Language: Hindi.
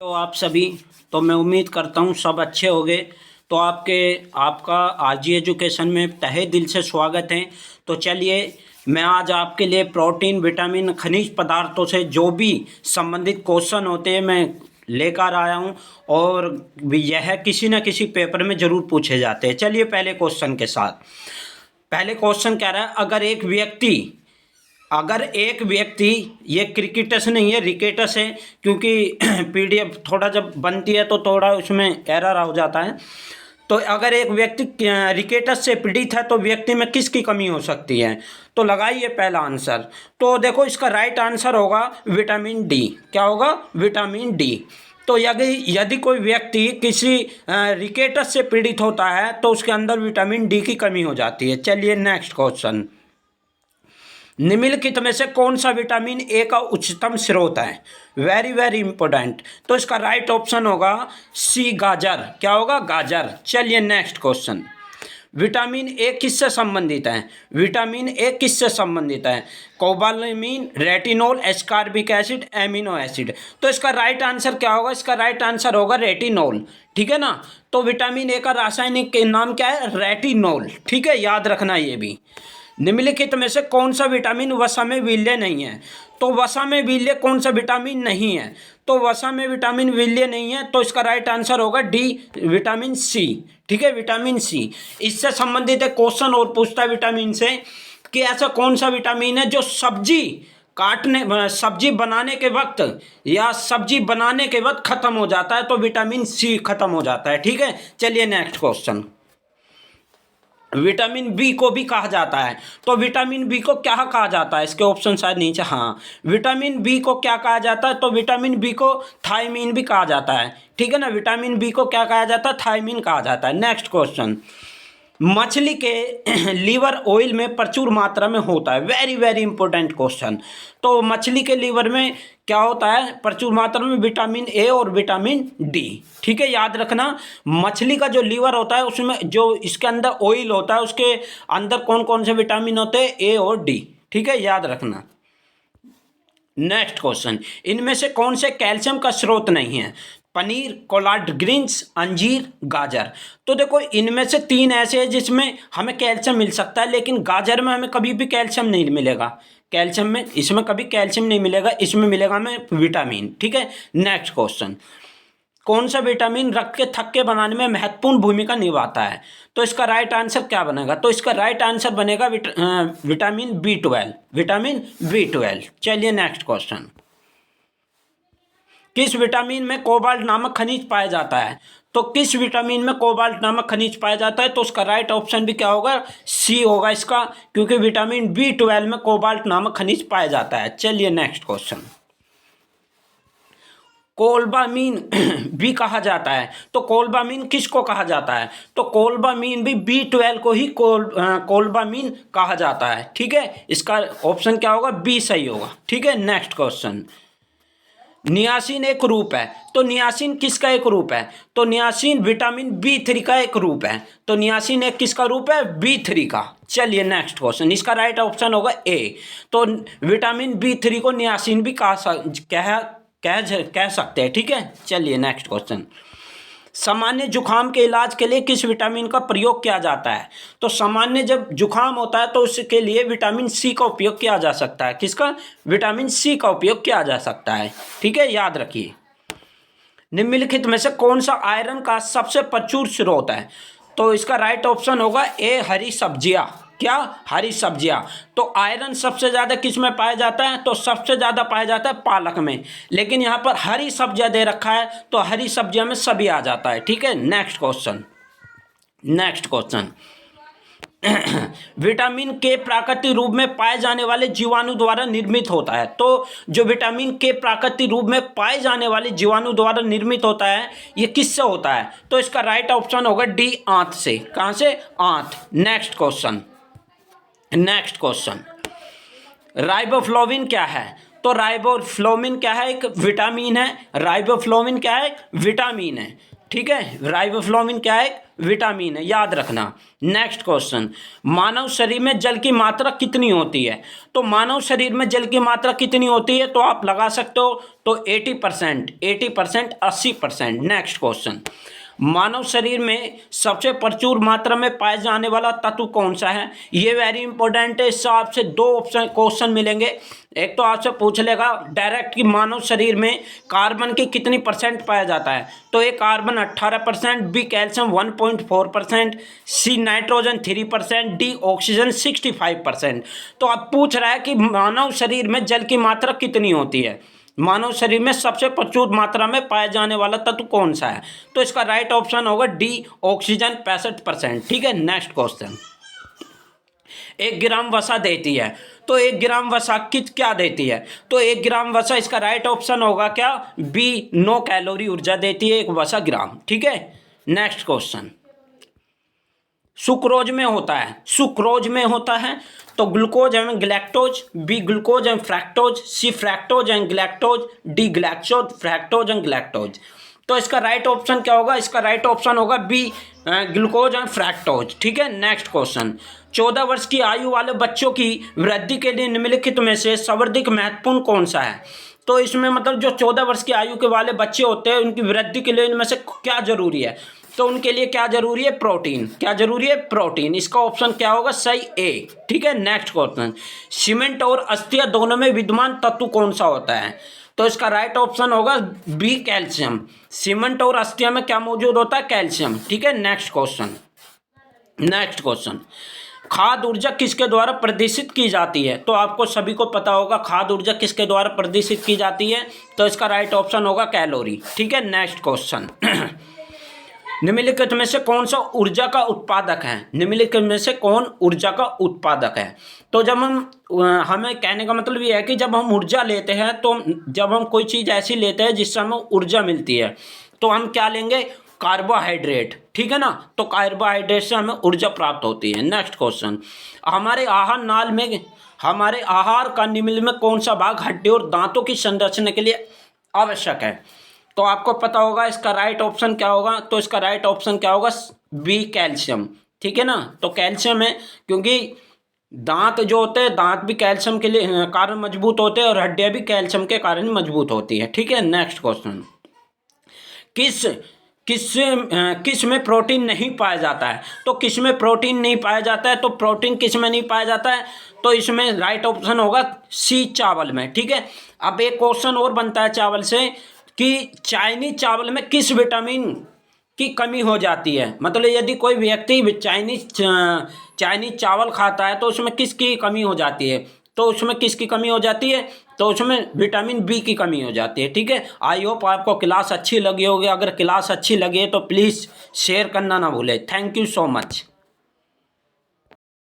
तो आप सभी, तो मैं उम्मीद करता हूँ सब अच्छे होंगे। तो आपका आरजी एजुकेशन में तहे दिल से स्वागत है। तो चलिए, मैं आज आपके लिए प्रोटीन, विटामिन, खनिज पदार्थों से जो भी संबंधित क्वेश्चन होते हैं मैं लेकर आया हूँ, और यह किसी न किसी पेपर में ज़रूर पूछे जाते हैं। चलिए पहले क्वेश्चन के साथ। पहले क्वेश्चन कह रहा है, अगर एक व्यक्ति, ये क्रिकेटस नहीं है, रिकेटस है, क्योंकि पीडीएफ थोड़ा जब बनती है तो थोड़ा उसमें एरर हो जाता है। तो अगर एक व्यक्ति रिकेटस से पीड़ित है तो व्यक्ति में किसकी कमी हो सकती है? तो लगाइए पहला आंसर। तो देखो, इसका राइट आंसर होगा विटामिन डी। क्या होगा? Vitamin D. तो यदि यदि कोई व्यक्ति किसी रिकेटस से पीड़ित होता है तो उसके अंदर विटामिन डी की कमी हो जाती है। चलिए नेक्स्ट क्वेश्चन। निम्नलिखित में से कौन सा विटामिन ए का उच्चतम स्रोत है? Very very important. तो इसका राइट ऑप्शन होगा सी, गाजर। क्या होगा? गाजर। चलिए नेक्स्ट क्वेश्चन। विटामिन ए किससे संबंधित है? विटामिन ए किससे संबंधित है? Cobalamin, retinol, ascorbic acid, amino acid. तो इसका राइट आंसर क्या होगा? इसका राइट आंसर होगा रेटिनॉल। ठीक है ना? तो विटामिन ए का रासायनिक नाम क्या है? रेटिनॉल। ठीक है, याद रखना ये भी। निम्नलिखित में से कौन सा विटामिन वसा में विलय नहीं है? तो वसा में विलय कौन सा विटामिन नहीं है? तो वसा में विटामिन विलय नहीं है, तो इसका राइट आंसर होगा डी, विटामिन सी। ठीक है, विटामिन सी। इससे संबंधित एक क्वेश्चन और पूछता है विटामिन से कि ऐसा कौन सा विटामिन है जो सब्जी बनाने के वक्त या सब्जी बनाने के वक्त खत्म हो जाता है? तो विटामिन सी खत्म हो जाता है। ठीक है, चलिए नेक्स्ट क्वेश्चन। विटामिन बी को भी कहा जाता है, तो विटामिन बी को क्या कहा जाता है? इसके ऑप्शन शायद नीचे। हाँ, विटामिन बी को क्या कहा जाता है? तो विटामिन बी को थायमीन भी कहा जाता है। ठीक है ना? विटामिन बी को क्या कहा जाता है? थायमीन कहा जाता है। Next question. मछली के लीवर ऑयल में प्रचुर मात्रा में होता है। Very very important question. तो मछली के लीवर में क्या होता है प्रचुर मात्रा में? विटामिन ए और विटामिन डी। ठीक है, याद रखना। मछली का जो लीवर होता है उसमें जो इसके अंदर ऑयल होता है उसके अंदर कौन कौन से विटामिन होते हैं? ए और डी। ठीक है, याद रखना। Next question. इनमें से कौन से कैल्शियम का स्रोत नहीं है? पनीर, कोलाड ग्रीन्स, अंजीर, गाजर। तो देखो, इनमें से तीन ऐसे हैं जिसमें हमें कैल्शियम मिल सकता है, लेकिन गाजर में हमें कभी भी कैल्शियम नहीं मिलेगा। कैल्शियम में, इसमें कभी कैल्शियम नहीं मिलेगा, इसमें मिलेगा हमें विटामिन। ठीक है, नेक्स्ट क्वेश्चन। कौन सा विटामिन रक्त के थक्के बनाने में महत्वपूर्ण भूमिका निभाता है? तो इसका राइट आंसर क्या बनेगा? तो इसका राइट आंसर बनेगा विटामिन बी 12। Vitamin B 12। चलिए नेक्स्ट क्वेश्चन। किस विटामिन में कोबाल्ट नामक खनिज पाया जाता है? तो किस विटामिन में कोबाल्ट नामक खनिज पाया जाता है? तो उसका राइट ऑप्शन भी क्या होगा? सी होगा इसका, क्योंकि विटामिन बी 12 में कोबाल्ट नामक खनिज पाया जाता है। चलिए नेक्स्ट क्वेश्चन। कोलबामीन भी कहा जाता है, तो कोलबामीन किसको कहा जाता है? तो कोलबामीन भी बी 12 को ही कोलबामीन कहा जाता है। ठीक है, इसका ऑप्शन क्या होगा? बी सही होगा। ठीक है, नेक्स्ट क्वेश्चन। नियासिन एक रूप है, तो नियासिन किसका एक रूप है? तो नियासिन विटामिन बी 3 का एक रूप है। तो नियासिन एक किसका रूप है? बी 3 का। चलिए नेक्स्ट क्वेश्चन। इसका राइट ऑप्शन होगा ए। तो विटामिन बी 3 को नियासिन भी कह सकते हैं। ठीक है, चलिए नेक्स्ट क्वेश्चन। सामान्य जुखाम के इलाज के लिए किस विटामिन का प्रयोग किया जाता है? तो सामान्य जब जुखाम होता है तो उसके लिए विटामिन सी का उपयोग किया जा सकता है। किसका? विटामिन सी का उपयोग किया जा सकता है। ठीक है, याद रखिए। निम्नलिखित में से कौन सा आयरन का सबसे प्रचुर स्रोत है? तो इसका राइट ऑप्शन होगा ए, हरी सब्जियां। क्या? हरी सब्जियां। तो आयरन सबसे ज़्यादा किस में पाया जाता है? तो सबसे ज़्यादा पाया जाता है पालक में, लेकिन यहाँ पर हरी सब्जियां दे रखा है तो हरी सब्जियां में सभी आ जाता है। ठीक है, next question. Next question. Vitamin के प्राकृतिक रूप में पाए जाने वाले जीवाणु द्वारा निर्मित होता है। तो जो विटामिन के प्राकृतिक रूप में पाए जाने वाले जीवाणु द्वारा निर्मित होता है, ये किससे होता है? तो इसका राइट ऑप्शन होगा डी, आंत से। कहाँ से? आंत। Next question. Next question. Riboflavin क्या है? तो राइबोफ्लोविन क्या है? एक विटामिन है। राइबोफ्लोविन क्या है? विटामिन है। ठीक है, राइबोफ्लाविन क्या है, विटामिन है, याद रखना। नेक्स्ट क्वेश्चन, मानव शरीर में जल की मात्रा कितनी होती है? तो मानव शरीर में जल की मात्रा कितनी होती है तो आप लगा सकते हो, तो 80%, 80%, 80%। नेक्स्ट क्वेश्चन, मानव शरीर में सबसे प्रचुर मात्रा में पाए जाने वाला तत्व कौन सा है? ये वेरी इंपॉर्टेंट है, इससे आपसे दो ऑप्शन क्वेश्चन मिलेंगे। एक तो आपसे पूछ लेगा डायरेक्ट कि मानव शरीर में कार्बन की कितनी परसेंट पाया जाता है, तो A carbon 18%, B calcium 1.4%, C nitrogen 3%, D oxygen 65%। तो अब पूछ रहा है कि मानव शरीर में जल की मात्रा कितनी होती है, मानव शरीर में सबसे प्रचुर मात्रा में पाया जाने वाला तत्व कौन सा है? तो इसका राइट ऑप्शन होगा डी ऑक्सीजन 65%। ठीक है, नेक्स्ट क्वेश्चन, 1 ग्राम वसा देती है, तो 1 ग्राम वसा क्या देती है? तो 1 ग्राम वसा, इसका राइट ऑप्शन होगा क्या, बी 9 कैलोरी ऊर्जा देती है 1 वसा ग्राम। ठीक है, नेक्स्ट क्वेश्चन, सुक्रोज में होता है, सुक्रोज में होता है तो ग्लूकोज एवं ग्लैक्टोज, बी ग्लूकोज एवं fructose, C fructose and galactose, D galactose fructose and galactose. तो इसका राइट ऑप्शन क्या होगा, इसका राइट ऑप्शन होगा बी ग्लूकोज एंड फ्रैक्टोज। ठीक है, नेक्स्ट क्वेश्चन, 14 वर्ष की आयु वाले बच्चों की वृद्धि के लिए निम्नलिखित में से सर्वाधिक महत्वपूर्ण कौन सा है? तो इसमें मतलब जो 14 वर्ष की आयु के वाले बच्चे होते हैं उनकी वृद्धि के लिए इनमें से क्या जरूरी है? तो उनके लिए क्या जरूरी है, प्रोटीन। क्या जरूरी है, प्रोटीन। इसका ऑप्शन क्या होगा, सही ए। ठीक है, नेक्स्ट क्वेश्चन, सीमेंट और अस्थियां दोनों में विद्यमान तत्व कौन सा होता है? तो इसका राइट ऑप्शन होगा बी कैल्शियम। सीमेंट और अस्थियां में क्या मौजूद होता है, कैल्शियम। ठीक है, नेक्स्ट क्वेश्चन, नेक्स्ट क्वेश्चन, खाद्य ऊर्जा किसके द्वारा प्रदर्शित की जाती है? तो आपको सभी को पता होगा खाद्य ऊर्जा किसके द्वारा प्रदर्शित की जाती है, तो इसका राइट ऑप्शन होगा कैलोरी। ठीक है, नेक्स्ट क्वेश्चन, निम्नलिखित में से कौन सा ऊर्जा का उत्पादक है? निम्नलिखित में से कौन ऊर्जा का उत्पादक है? तो जब हमें कहने का मतलब ये है कि जब हम ऊर्जा लेते हैं, तो जब हम कोई चीज़ ऐसी लेते हैं जिससे हमें ऊर्जा मिलती है, तो हम क्या लेंगे, कार्बोहाइड्रेट। ठीक है ना, तो कार्बोहाइड्रेट से हमें ऊर्जा प्राप्त होती है। नेक्स्ट क्वेश्चन, हमारे आहार नाल में, हमारे आहार का निम्न में कौन सा भाग हड्डी और दांतों की संरचना के लिए आवश्यक है? तो आपको पता होगा इसका राइट ऑप्शन क्या होगा, तो इसका राइट ऑप्शन क्या होगा, बी कैल्शियम। ठीक है ना, तो कैल्शियम है, क्योंकि दांत जो होते हैं, दांत भी कैल्शियम के लिए कारण मजबूत होते हैं और हड्डियां भी कैल्शियम के कारण मजबूत होती है। ठीक है, नेक्स्ट क्वेश्चन, किस किस किस में प्रोटीन नहीं पाया जाता है? तो किस में प्रोटीन नहीं पाया जाता है, तो प्रोटीन किस में नहीं पाया जाता है, तो इसमें राइट ऑप्शन होगा सी, चावल में। ठीक है, अब एक क्वेश्चन और बनता है चावल से कि चाइनीज चावल में किस विटामिन की कमी हो जाती है? मतलब यदि कोई व्यक्ति चाइनीज चावल खाता है तो उसमें किसकी कमी हो जाती है? तो उसमें किसकी कमी हो जाती है, तो उसमें विटामिन बी की कमी हो जाती है। ठीक है, आई होप आपको क्लास अच्छी लगी होगी। अगर क्लास अच्छी लगी है तो प्लीज़ शेयर करना ना भूलें। Thank you so much.